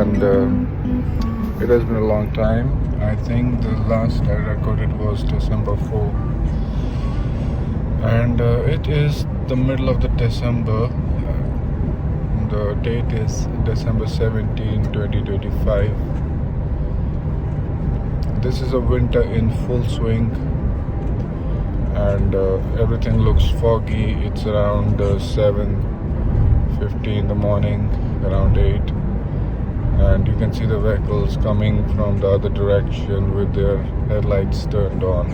and it has been a long time. I think the last I recorded was December 4, and it is the middle of the December. The date is December 17, 2025. This is a winter in full swing, and everything looks foggy. It's around 7:50 in the morning, around 8, and you can see the vehicles coming from the other direction with their headlights turned on.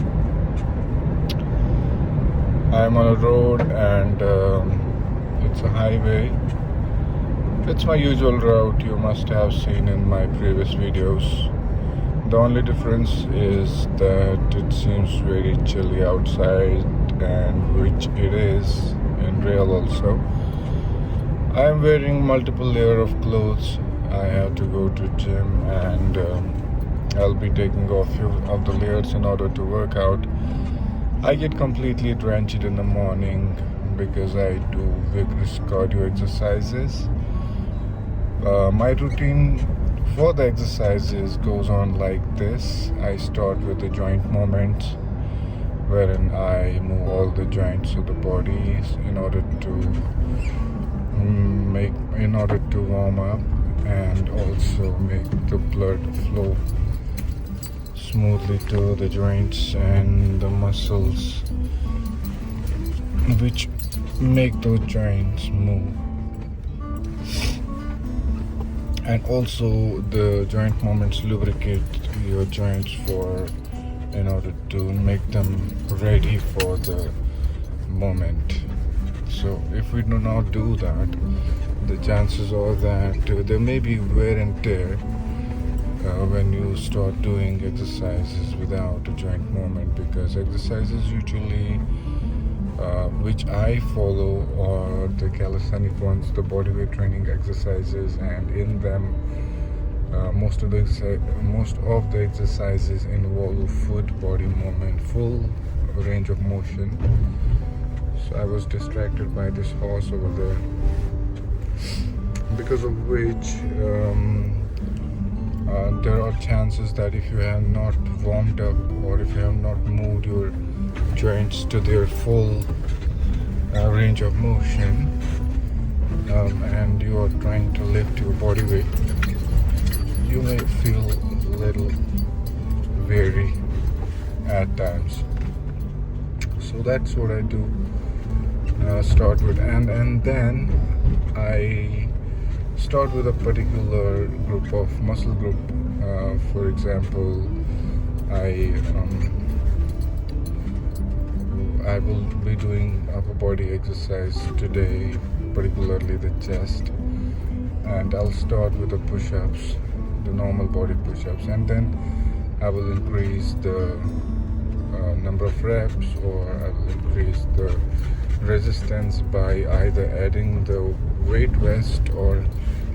I'm on a road, and it's a highway. It's my usual route you must have seen in my previous videos. The only difference is that it seems very chilly outside, and which it is in real also. I am wearing multiple layers of clothes. I have to go to gym, and I'll be taking off few of the layers in order to work out. I get completely drenched in the morning because I do vigorous cardio exercises. My routine for the exercises goes on like this. I start with the joint movements, wherein I move all the joints of the body in order to warm up and also make the blood flow smoothly to the joints and the muscles which make those joints move. And also the joint movements lubricate your joints in order to make them ready for the moment. So if we do not do that, the chances are that there may be wear and tear when you start doing exercises without a joint movement, because exercises usually which I follow are the calisthenic ones, the bodyweight training exercises, and in them most of the exercises involve foot body movement, full range of motion. So I was distracted by this horse over there, because of which there are chances that if you have not warmed up or if you have not moved your joints to their full range of motion, and you are trying to lift your body weight, you may feel a little weary at times. So that's what I do start with, and then I start with a particular group of muscle group. For example, I will be doing upper body exercise today, particularly the chest, and I'll start with the push-ups, the normal body push-ups, and then I will increase the number of reps, or I will increase the resistance by either adding the weight vest or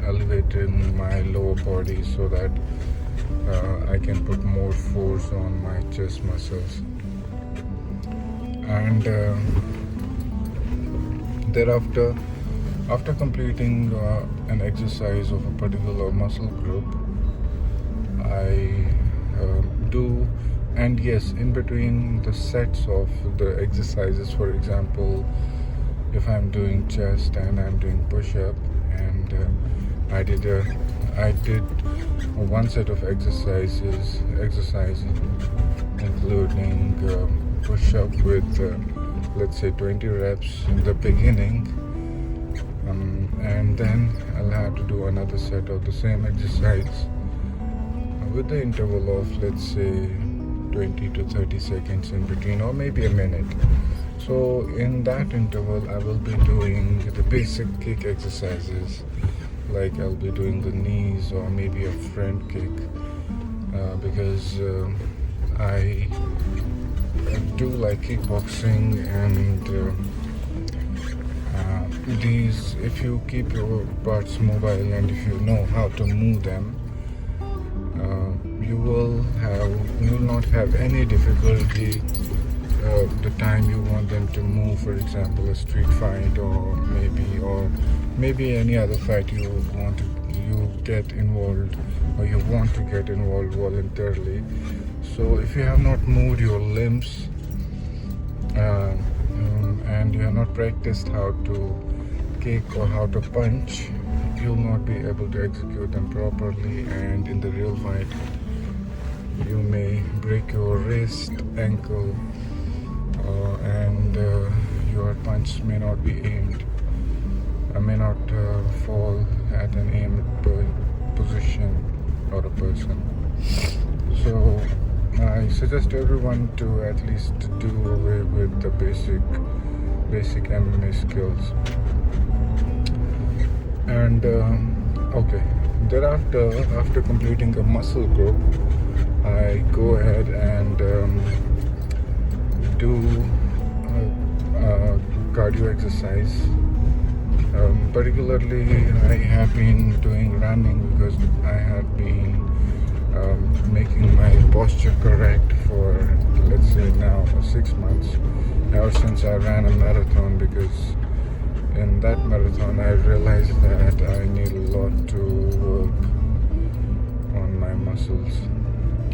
elevating my lower body so that I can put more force on my chest muscles. And thereafter, after completing an exercise of a particular muscle group, I do, and yes, in between the sets of the exercises, for example, if I'm doing chest and I'm doing push-up, and I did one set of exercises including push-up with let's say 20 reps in the beginning, and then I'll have to do another set of the same exercise with the interval of, let's say, 20 to 30 seconds in between, or maybe a minute. So in that interval I will be doing the basic kick exercises, like I'll be doing the knees or maybe a front kick, because I do like kickboxing, and these, if you keep your parts mobile and if you know how to move them, you will not have any difficulty the time you want them to move. For example, a street fight, or maybe any other fight you want to you get involved or you want to get involved voluntarily. So if you have not moved your limbs and you have not practiced how to kick or how to punch, you'll not be able to execute them properly, and in the real fight you may break your wrist, ankle, and your punch may not be aimed, may not fall at an aimed position or a person. So I suggest everyone to at least do away with the basic MMA skills. And okay, thereafter, after completing a muscle group, I go ahead and do cardio exercise. Particularly, I have been doing running because I had been making my posture correct for, let's say now, 6 months, ever since I ran a marathon, because in that marathon I realized that I need a lot to work on my muscles,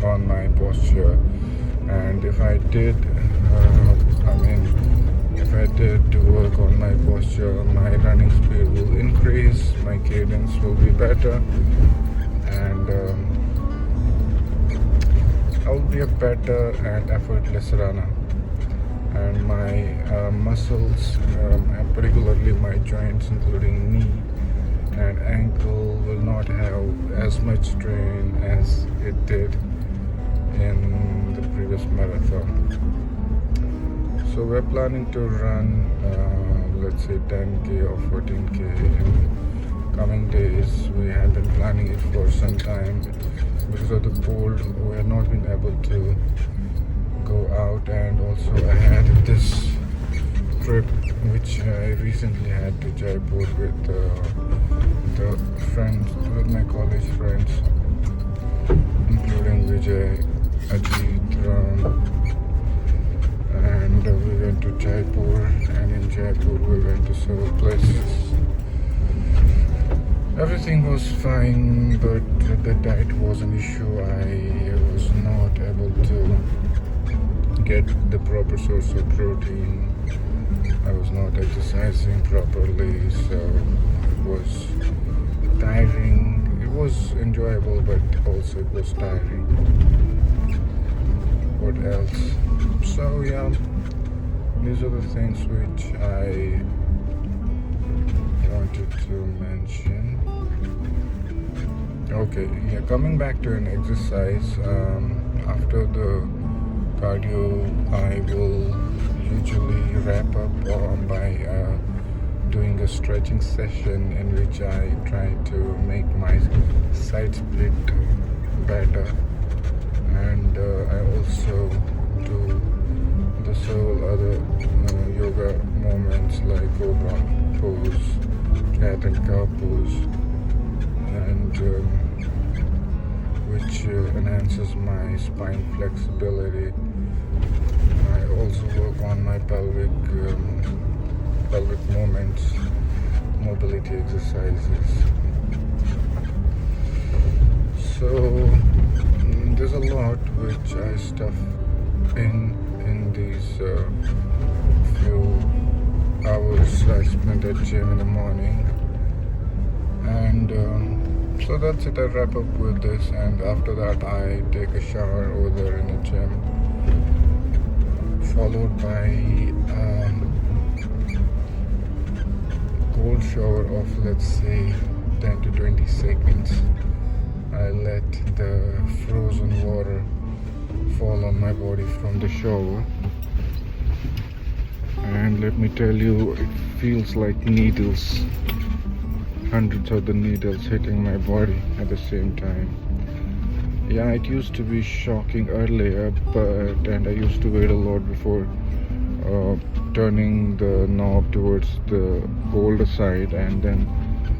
on my posture. And if I did work on my posture, my running speed will increase, my cadence will be better, and I'll be a better and effortless runner. And my muscles, and particularly my joints, including knee and ankle, will not have as much strain as it did in the previous marathon. So we're planning to run, let's say 10k or 14k in coming days. We have been planning it for some time. Because of the cold, we have not been able to go out, and also I had this trip which I recently had to Jaipur with the friends, with my college friends, including Vijay, Ajit, Ram, and we went to Jaipur, and in Jaipur we went to several places. Everything was fine, but the diet was an issue. I was not able to get the proper source of protein. I was not exercising properly, so it was tiring. It was enjoyable, but also it was tiring. What else? So yeah, these are the things which I wanted to mention. Okay, yeah, coming back to an exercise, after the cardio, I will usually wrap up by doing a stretching session in which I try to make my side split better, and I also do the several other yoga movements like cobra pose, cat and cow pose, and which enhances my spine flexibility. I also work on my pelvic movements, mobility exercises. So there's a lot which I stuff in these few hours I spent at gym in the morning. And so that's it. I wrap up with this, and after that I take a shower over there in the gym, followed by cold shower of, let's say, 10 to 20 seconds. I let the frozen water fall on my body from the shower, and let me tell you, it feels like needles, hundreds of the needles hitting my body at the same time. Yeah, it used to be shocking earlier, and I used to wait a lot before turning the knob towards the colder side, and then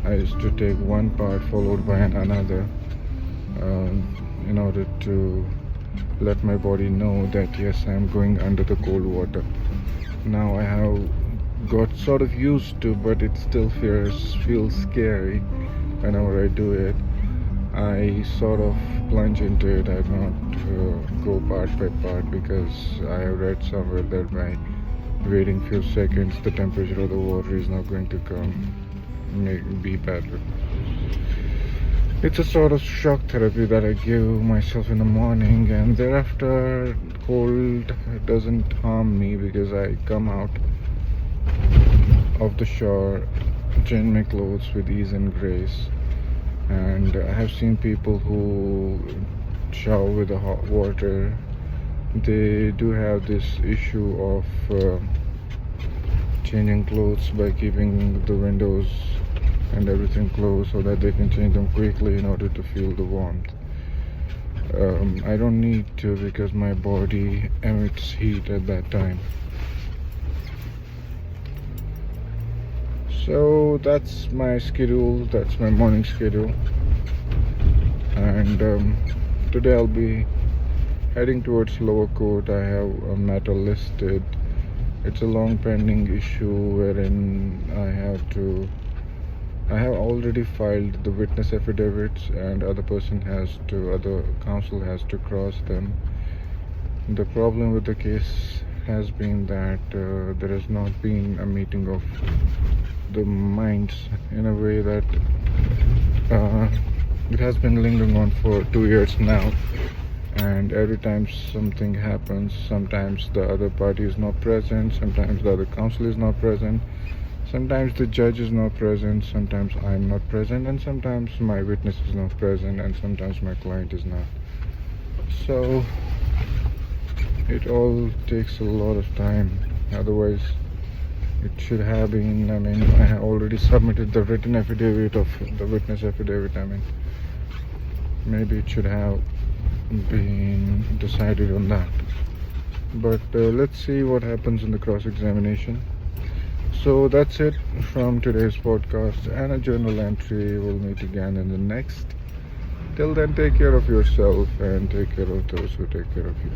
I used to take one part followed by another in order to let my body know that yes, I'm going under the cold water. Now I have got sort of used to, but it still feels scary whenever I do it, I sort of plunge into it. I don't go part by part, because I have read somewhere that by waiting few seconds, the temperature of the water is not going to be better. It's a sort of shock therapy that I give myself in the morning, and thereafter cold doesn't harm me because I come out of the shower, change my clothes with ease and grace. And I have seen people who shower with the hot water. They do have this issue of changing clothes by keeping the windows and everything closed so that they can change them quickly in order to feel the warmth. I don't need to, because my body emits heat at that time. So that's my schedule, that's my morning schedule. And today I'll be heading towards Lower Court. I have a matter listed. It's a long pending issue wherein I have already filed the witness affidavits, and other counsel has to cross them. The problem with the case has been that there has not been a meeting of the minds, in a way that it has been lingering on for 2 years now. And every time something happens, sometimes the other party is not present, sometimes the other counsel is not present, sometimes the judge is not present, sometimes I'm not present, and sometimes my witness is not present, and sometimes my client is not. So it all takes a lot of time. Otherwise, it should have been, I have already submitted the written affidavit of the witness affidavit. Maybe it should have been decided on that. But let's see what happens in the cross-examination. So that's it from today's podcast and a journal entry. We'll meet again in the next. Till then, take care of yourself and take care of those who take care of you.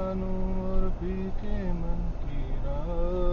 मानूं और P के मन की राह